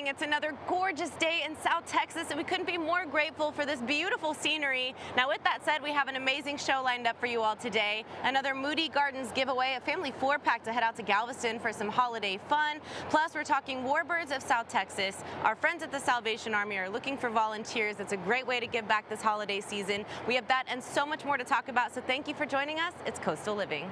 morning. It's another gorgeous day in South Texas, and we couldn't be more grateful for this beautiful scenery. Now, with that said, we have an amazing show lined up for you all today. Another Moody Gardens giveaway, a family four-pack to head out to Galveston for some holiday fun. Plus, we're talking Warbirds of South Texas. Our friends at the Salvation Army are looking for volunteers. It's a great way to give back this holiday season. We have that and so much more to talk about, so thank you for joining us. It's Coastal Living.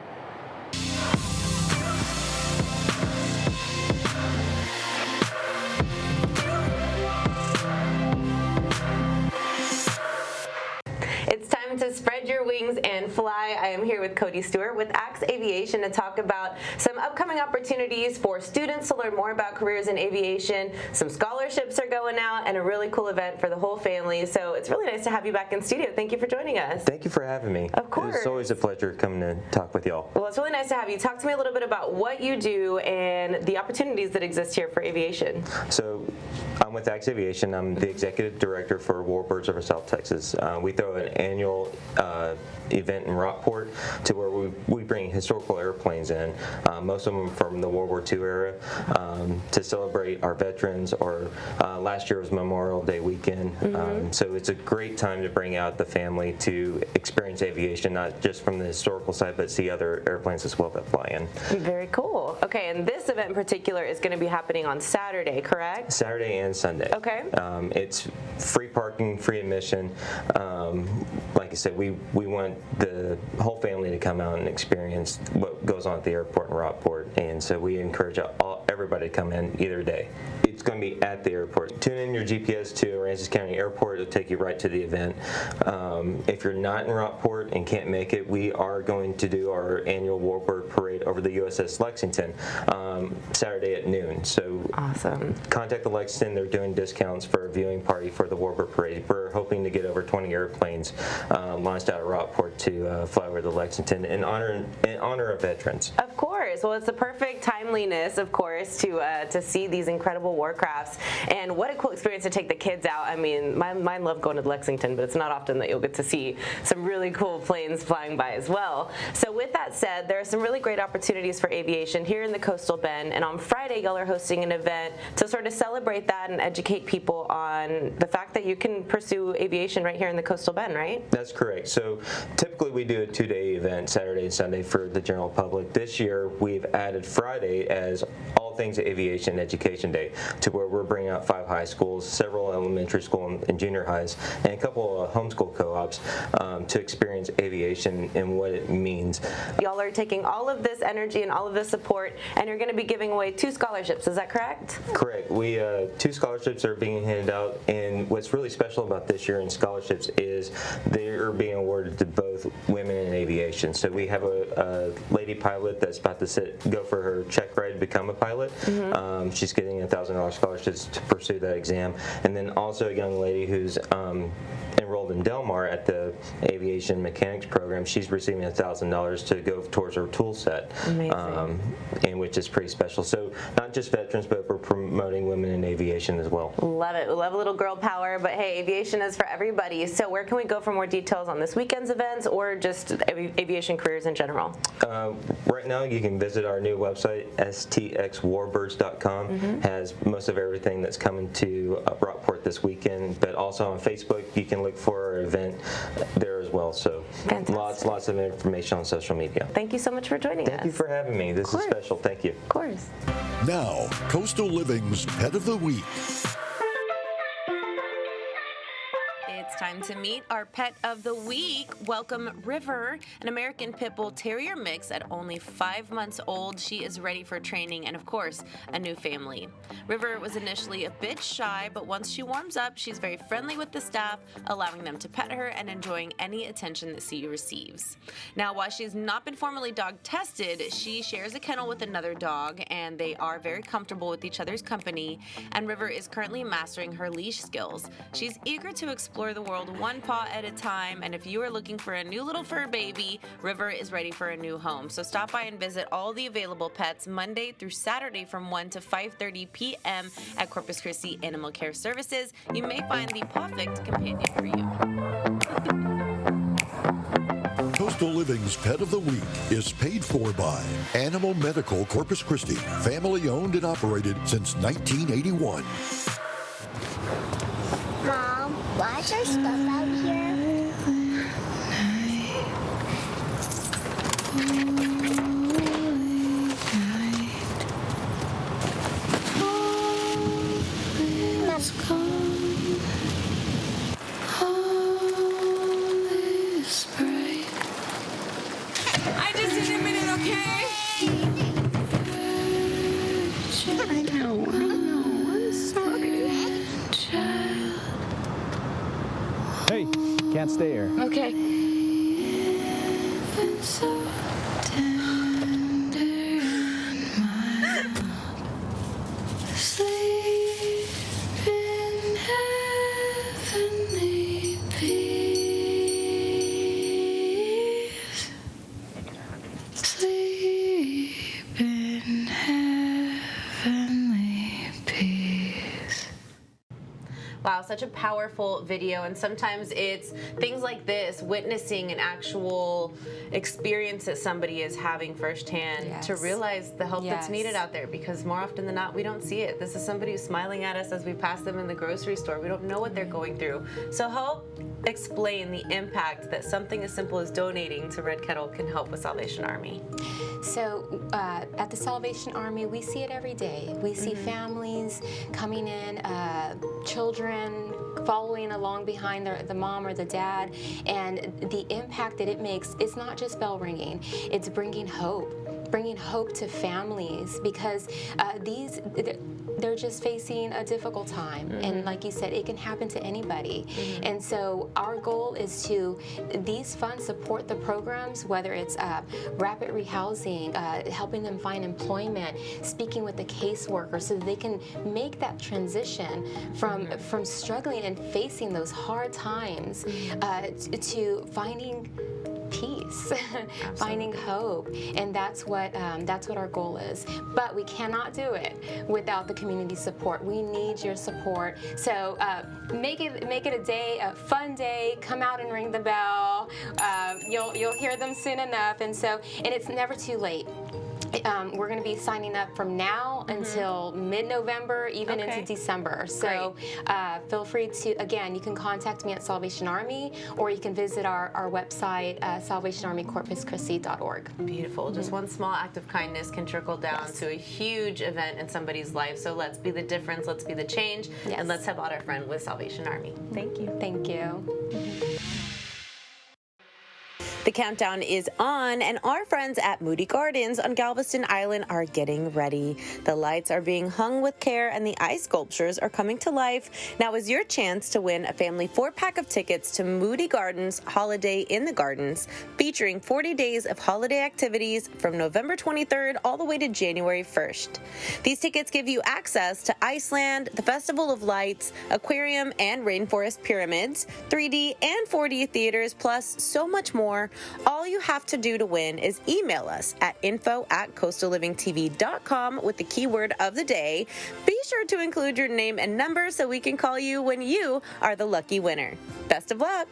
It's time to spread your wings and fly. I am here with Cody Stewart with Axe Aviation to talk about some upcoming opportunities for students to learn more about careers in aviation. Some scholarships are going out and a really cool event for the whole family. So it's really nice to have you back in studio. Thank you for joining us. Thank you for having me. Of course. It's always a pleasure coming to talk with y'all. Well, it's really nice to have you. Talk to me a little bit about what you do and the opportunities that exist here for aviation. So I'm with Axe Aviation. I'm the executive director for Warbirds of South Texas. We throw an annual event in Rockport to where we bring historical airplanes in, most of them from the World War II era, to celebrate our veterans, or last year was Memorial Day weekend. So it's a great time to bring out the family to experience aviation, not just from the historical side, but see other airplanes as well that fly in. Very cool. Okay, and this event in particular is going to be happening on Saturday, correct? Saturday and Sunday. Okay. It's free parking, free admission. Like I said, we want the whole family to come out and experience what goes on at the airport in Rockport, and so we encourage everybody to come in either day. It's going to be at the airport. Tune in your GPS to Aransas County Airport. It'll take you right to the event. If you're not in Rockport and can't make it, we are going to do our annual Warbird Parade over the USS Lexington Saturday at noon. So awesome. Contact the Lexington. They're doing discounts for a viewing party for the Warbird Parade. We're hoping to get over 20 airplanes launched out of Rockport to fly over the Lexington in honor of veterans. Of course. Well, it's the perfect timeliness, of course, to see these incredible warcrafts. And what a cool experience to take the kids out. I mean, mine love going to Lexington, but it's not often that you'll get to see some really cool planes flying by as well. So with that said, there are some really great opportunities for aviation here in the Coastal Bend. And on Friday, y'all are hosting an event to sort of celebrate that and educate people on the fact that you can pursue aviation right here in the Coastal Bend, right? That's correct. So typically we do a two-day event, Saturday and Sunday, for the general public. This year we've added Friday as all things aviation education day, to where we're bringing out 5 high schools, several elementary school and junior highs, and a couple of homeschool co-ops to experience aviation and what it means. Y'all are taking all of this energy and all of this support, and you're going to be giving away 2 scholarships. Is that correct? Correct. We 2 scholarships are being handed out, and what's really special about this year in scholarships is they're being awarded to both women in aviation. So we have a lady pilot that's about to go for her check ride to become a pilot. She's getting a $1,000 scholarship to pursue that exam, and then also a young lady who's enrolled in Del Mar at the aviation mechanics program. She's receiving $1,000 to go towards her tool set, and which is pretty special. So not just veterans, but we're promoting women in aviation as well. Love it. We love a little girl power, but hey, aviation is for everybody. So where can we go for more details on this weekend's events or just aviation careers in general? Right now you can visit our new website, stxwarbirds.com. Has most of everything that's coming to Rockport this weekend, but also on Facebook you can look for our event there as well. So fantastic. lots of information on social media. Thank you so much for joining us. Thank you for having me. This is special. Thank you. Of course. Now, Coastal Living's Pet of the Week. It's time to meet our pet of the week. Welcome River, an American Pit Bull Terrier mix at only 5 months old. She is ready for training and, of course, a new family. River was initially a bit shy, but once she warms up, she's very friendly with the staff, allowing them to pet her and enjoying any attention that she receives. Now, while she's not been formally dog tested, she shares a kennel with another dog, and they are very comfortable with each other's company, and River is currently mastering her leash skills. She's eager to explore the world one paw at a time, and if you are looking for a new little fur baby, River is ready for a new home. So stop by and visit all the available pets Monday through Saturday from 1 to 5:30 p.m. at Corpus Christi Animal Care Services. You may find the perfect companion for you. Coastal Living's Pet of the Week is paid for by Animal Medical Corpus Christi, family owned and operated since 1981. Mom, why is there stuff out here? I just need a minute, okay? I know, I'm sorry. Hey, can't stay here. Okay. Wow, such a powerful video, and sometimes it's things like this, witnessing an actual experience that somebody is having firsthand to realize the help that's needed out there, because more often than not, we don't see it. This is somebody who's smiling at us as we pass them in the grocery store. We don't know what they're going through. So help explain the impact that something as simple as donating to Red Kettle can help with Salvation Army. So at the Salvation Army, we see it every day. We see families coming in, children following along behind the mom or the dad, and the impact that it makes is not just bell ringing, it's bringing hope to families, because they're just facing a difficult time. And like you said, it can happen to anybody. And so our goal is to, these funds support the programs, whether it's rapid rehousing, helping them find employment, speaking with the caseworker so that they can make that transition from struggling and facing those hard times to finding peace, finding hope, and that's what our goal is. But we cannot do it without the community support. We need your support. So make it a day, a fun day. Come out and ring the bell. You'll hear them soon enough, and it's never too late. We're going to be signing up from now until mid-November, even into December. So feel free to, again, you can contact me at Salvation Army, or you can visit our website, salvationarmycorpuschristi.org. Beautiful. Just one small act of kindness can trickle down to a huge event in somebody's life. So let's be the difference, let's be the change, and let's help out our friend with Salvation Army. Thank you. Thank you. The countdown is on, and our friends at Moody Gardens on Galveston Island are getting ready. The lights are being hung with care, and the ice sculptures are coming to life. Now is your chance to win a family 4-pack of tickets to Moody Gardens Holiday in the Gardens, featuring 40 days of holiday activities from November 23rd all the way to January 1st. These tickets give you access to Iceland, the Festival of Lights, aquarium and rainforest pyramids, 3D and 4D theaters, plus so much more. All you have to do to win is email us at info@coastallivingtv.com with the keyword of the day. Be sure to include your name and number so we can call you when you are the lucky winner. Best of luck!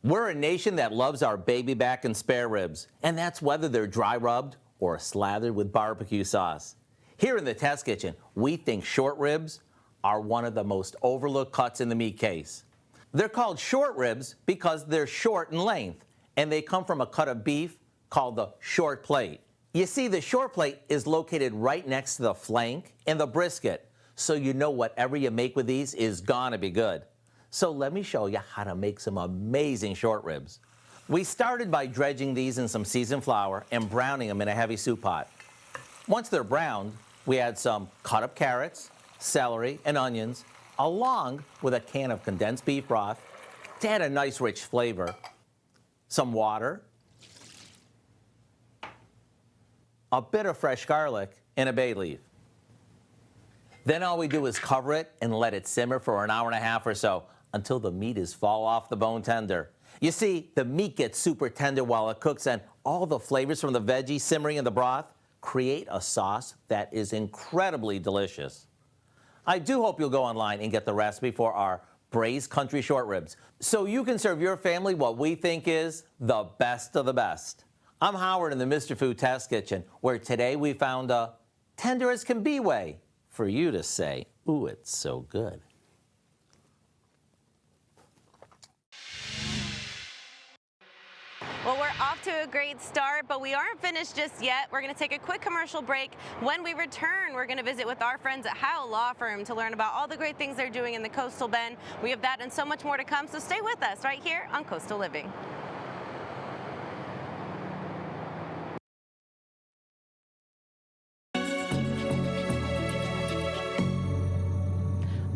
We're a nation that loves our baby back and spare ribs, and that's whether they're dry rubbed or slathered with barbecue sauce. Here in the test kitchen, we think short ribs are one of the most overlooked cuts in the meat case. They're called short ribs because they're short in length, and they come from a cut of beef called the short plate. You see, the short plate is located right next to the flank and the brisket, so you know whatever you make with these is gonna be good. So let me show you how to make some amazing short ribs. We started by dredging these in some seasoned flour and browning them in a heavy soup pot. Once they're browned, we add some cut up carrots, celery, and onions, along with a can of condensed beef broth to add a nice rich flavor, some water, a bit of fresh garlic, and a bay leaf. Then all we do is cover it and let it simmer for an hour and a half or so until the meat is fall off the bone tender. You see, the meat gets super tender while it cooks, and all the flavors from the veggies simmering in the broth create a sauce that is incredibly delicious. I do hope you'll go online and get the recipe for our braised country short ribs so you can serve your family what we think is the best of the best. I'm Howard in the Mr. Food Test Kitchen, where today we found a tender as can be way for you to say, ooh, it's so good. Well, we're off to a great start, but we aren't finished just yet. We're going to take a quick commercial break. When we return, we're going to visit with our friends at Heil Law Firm to learn about all the great things they're doing in the Coastal Bend. We have that and so much more to come, so stay with us right here on Coastal Living.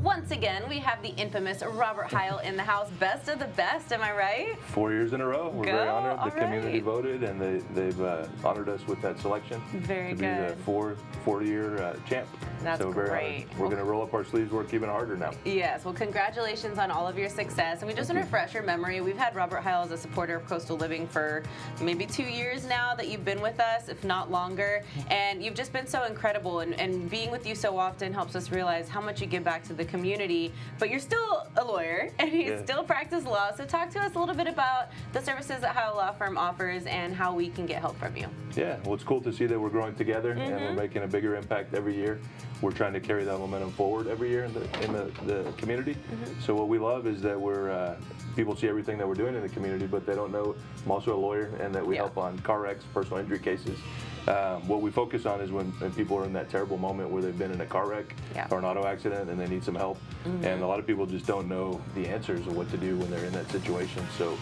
Once again, we have the infamous Robert Heil in the house. Best of the best, am I right? 4 years in a row. We're very honored. All The community right. voted, and they've honored us with that selection Very to be good. the 40-year champ. That's so we're very great. honored. We're going to roll up our sleeves, work even harder now. Yes, well, congratulations on all of your success. And we just want to refresh your memory. We've had Robert Heil as a supporter of Coastal Living for maybe 2 years now that you've been with us, if not longer. And you've just been so incredible. And being with you so often helps us realize how much you give back to the community. But you're still a lawyer, and you still practice law. So talk to us a little bit about the services that Heil Law Firm offers and how we can get help from you. Yeah, well, it's cool to see that we're growing together and we're making a bigger impact every year. We're trying to carry that momentum forward every year in the community. So what we love is that we're people see everything that we're doing in the community, but they don't know I'm also a lawyer and that we help on car wrecks, personal injury cases. What we focus on is when people are in that terrible moment where they've been in a car wreck or an auto accident and they need some help. And a lot of people just don't know the answers of what to do when they're in that situation. So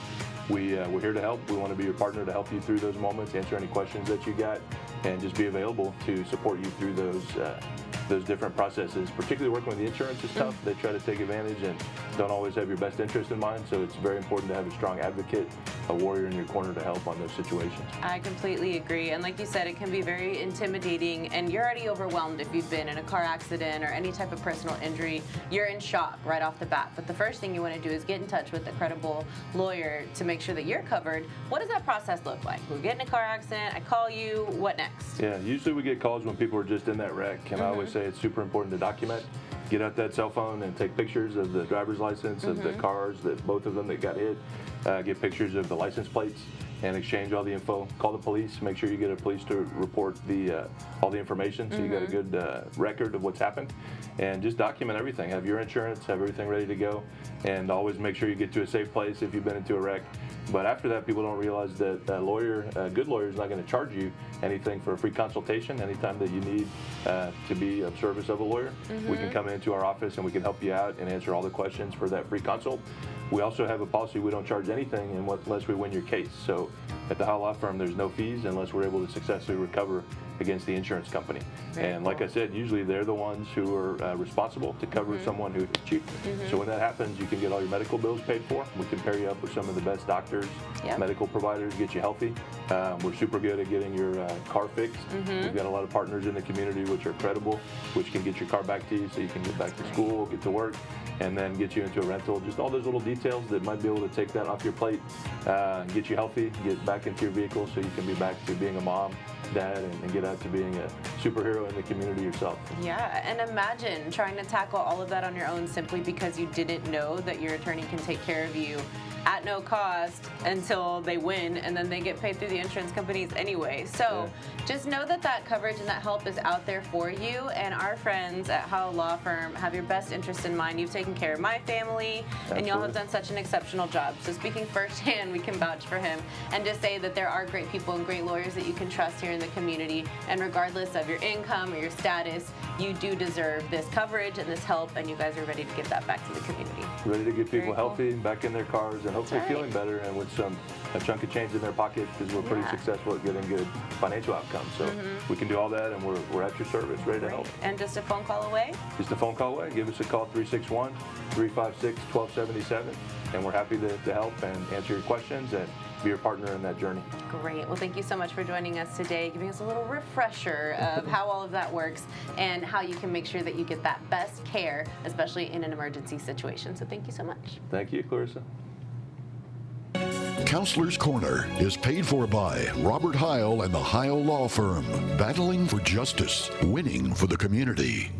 we're here to help. We want to be your partner to help you through those moments, answer any questions that you got, and just be available to support you through those different processes. Particularly working with the insurance is tough. They try to take advantage and don't always have your best interest in mind. So it's very important to have a strong advocate, a warrior in your corner to help on those situations. I completely agree. And like you said, it can be very intimidating, and you're already overwhelmed if you've been in a car accident or any type of personal injury. You're in shock right off the bat. But the first thing you want to do is get in touch with a credible lawyer to make sure that you're covered. What does that process look like? We get in a car accident, I call you, what next? Yeah, usually we get calls when people are just in that wreck, and I always say it's super important to document. Get out that cell phone and take pictures of the driver's license of the cars, both of them that got hit. Get pictures of the license plates and exchange all the info. Call the police. Make sure you get a police to report all the information so you got a good record of what's happened. And just document everything. Have your insurance, have everything ready to go, and always make sure you get to a safe place if you've been into a wreck. But after that, people don't realize that a good lawyer is not going to charge you anything for a free consultation. Anytime that you need to be of service of a lawyer, we can come into our office and we can help you out and answer all the questions for that free consult. We also have a policy we don't charge anything unless we win your case. So at the Heil Law Firm, there's no fees unless we're able to successfully recover against the insurance company. And like I said, usually they're the ones who are responsible to cover someone who hit you. So when that happens, you can get all your medical bills paid for. We can pair you up with some of the best doctors, medical providers, get you healthy. We're super good at getting your car fixed. We've got a lot of partners in the community which are credible, which can get your car back to you so you can get back to school, get to work, and then get you into a rental. Just all those little details that might be able to take that off your plate, get you healthy, get back into your vehicle so you can be back to being a mom, dad, and get out to being a superhero in the community yourself. Yeah, and imagine trying to tackle all of that on your own simply because you didn't know that your attorney can take care of you at no cost until they win, and then they get paid through the insurance companies anyway. So just know that that coverage and that help is out there for you, and our friends at Heil Law Firm have your best interest in mind. You've taken care of my family, and y'all have done such an exceptional job. So speaking firsthand, we can vouch for him and just say that there are great people and great lawyers that you can trust here in the community, and regardless of your income or your status, you do deserve this coverage and this help, and you guys are ready to give that back to the community. Ready to get people healthy, back in their cars, and hopefully feeling better and with a chunk of change in their pocket, because we're pretty successful at getting good financial outcomes. So we can do all that, and we're at your service, ready to help. And just a phone call away? Just a phone call away. Give us a call, 361-356-1277, and we're happy to help and answer your questions and be your partner in that journey. Great. Well, thank you so much for joining us today, giving us a little refresher of how all of that works and how you can make sure that you get that best care, especially in an emergency situation. So thank you so much. Thank you, Clarissa. Counselor's Corner is paid for by Robert Heil and the Heil Law Firm, battling for justice, winning for the community.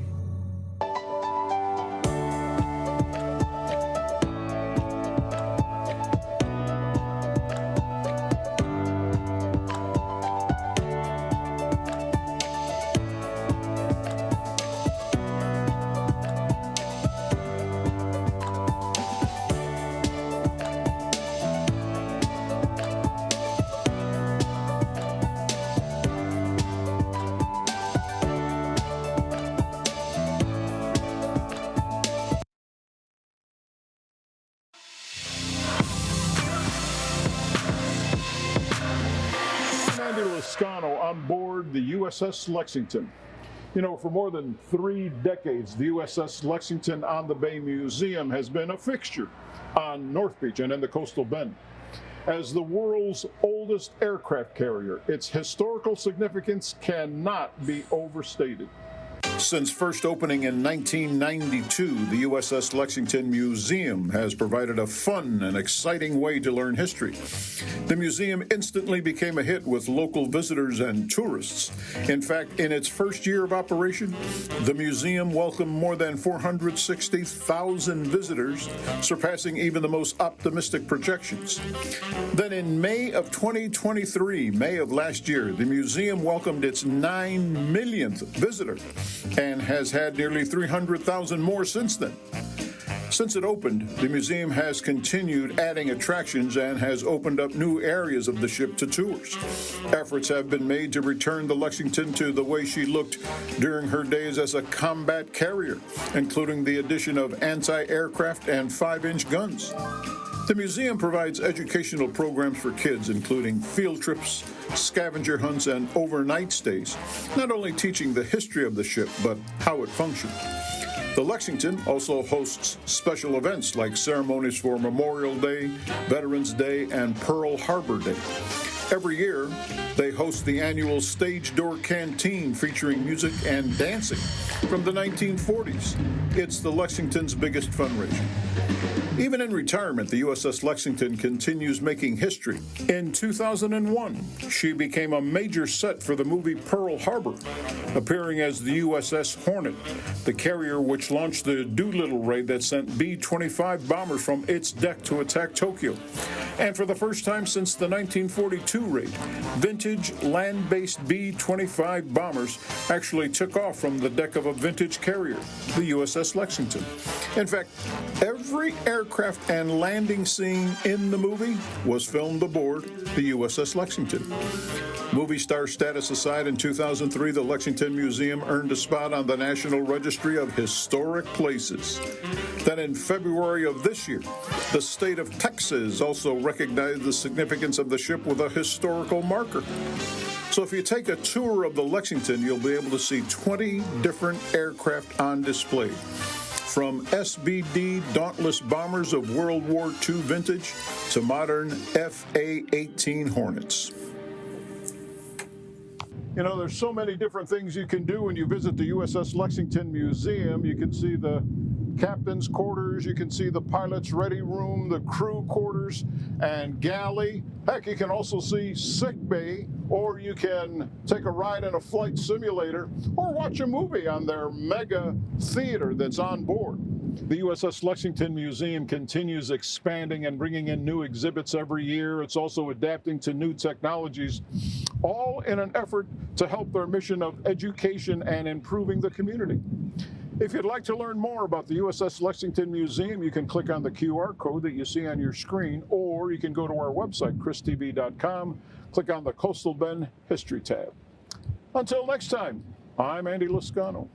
Lascano on board the USS Lexington. You know, for more than 3 decades, the USS Lexington on the Bay Museum has been a fixture on North Beach and in the Coastal Bend. As the world's oldest aircraft carrier, its historical significance cannot be overstated. Since first opening in 1992, the USS Lexington Museum has provided a fun and exciting way to learn history. The museum instantly became a hit with local visitors and tourists. In fact, in its first year of operation, the museum welcomed more than 460,000 visitors, surpassing even the most optimistic projections. Then in May of 2023, May of last year, the museum welcomed its 9 millionth visitor and has had nearly 300,000 more since then. Since it opened, the museum has continued adding attractions and has opened up new areas of the ship to tours. Efforts have been made to return the Lexington to the way she looked during her days as a combat carrier, including the addition of anti-aircraft and 5-inch guns. The museum provides educational programs for kids, including field trips, scavenger hunts, and overnight stays, not only teaching the history of the ship, but how it functioned. The Lexington also hosts special events like ceremonies for Memorial Day, Veterans Day, and Pearl Harbor Day. Every year, they host the annual Stage Door Canteen featuring music and dancing from the 1940s. It's the Lexington's biggest fundraiser. Even in retirement, the USS Lexington continues making history. In 2001, she became a major set for the movie Pearl Harbor, appearing as the USS Hornet, the carrier which launched the Doolittle raid that sent B-25 bombers from its deck to attack Tokyo. And for the first time since the 1942 raid, vintage land-based B-25 bombers actually took off from the deck of a vintage carrier, the USS Lexington. In fact, every aircraft and landing scene in the movie was filmed aboard the USS Lexington. Movie star status aside, in 2003, the Lexington Museum earned a spot on the National Registry of Historic Places. Then in February of this year, the state of Texas also recognized the significance of the ship with a historical marker. So if you take a tour of the Lexington, you'll be able to see 20 different aircraft on display, from SBD Dauntless bombers of World War II vintage to modern FA-18 Hornets. You know, there's so many different things you can do when you visit the USS Lexington Museum. You can see the captain's quarters, you can see the pilot's ready room, the crew quarters, and galley. Heck, you can also see sick bay, or you can take a ride in a flight simulator, or watch a movie on their mega theater that's on board. The USS Lexington Museum continues expanding and bringing in new exhibits every year. It's also adapting to new technologies, all in an effort to help their mission of education and improving the community. If you'd like to learn more about the USS Lexington Museum, you can click on the QR code that you see on your screen, or you can go to our website, christv.com, click on the Coastal Bend History tab. Until next time, I'm Andy Lascano.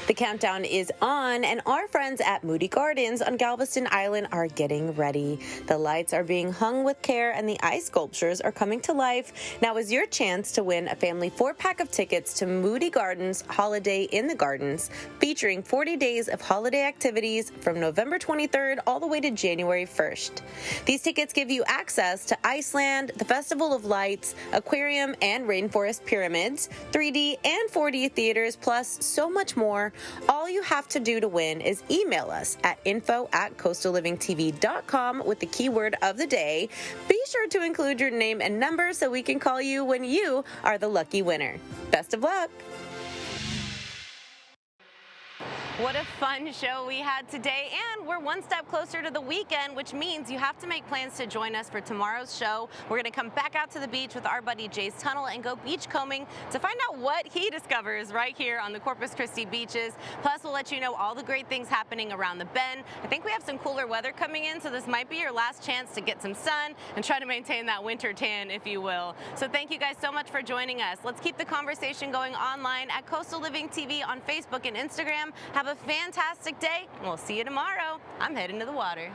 The countdown is on, and our friends at Moody Gardens on Galveston Island are getting ready. The lights are being hung with care, and the ice sculptures are coming to life. Now is your chance to win a family 4-pack of tickets to Moody Gardens Holiday in the Gardens, featuring 40 days of holiday activities from November 23rd all the way to January 1st. These tickets give you access to Iceland, the Festival of Lights, aquarium and rainforest pyramids, 3D and 4D theaters, plus so much more. All you have to do to win is email us at info@coastallivingtv.com with the keyword of the day. Be sure to include your name and number so we can call you when you are the lucky winner. Best of luck! What a fun show we had today, and we're one step closer to the weekend, which means you have to make plans to join us for tomorrow's show. We're going to come back out to the beach with our buddy Jay's Tunnel and go beach combing to find out what he discovers right here on the Corpus Christi beaches. Plus, we'll let you know all the great things happening around the bend. I think we have some cooler weather coming in, so this might be your last chance to get some sun and try to maintain that winter tan, if you will. So thank you guys so much for joining us. Let's keep the conversation going online at Coastal Living TV on Facebook and Instagram. Have a fantastic day, and we'll see you tomorrow. I'm heading to the water.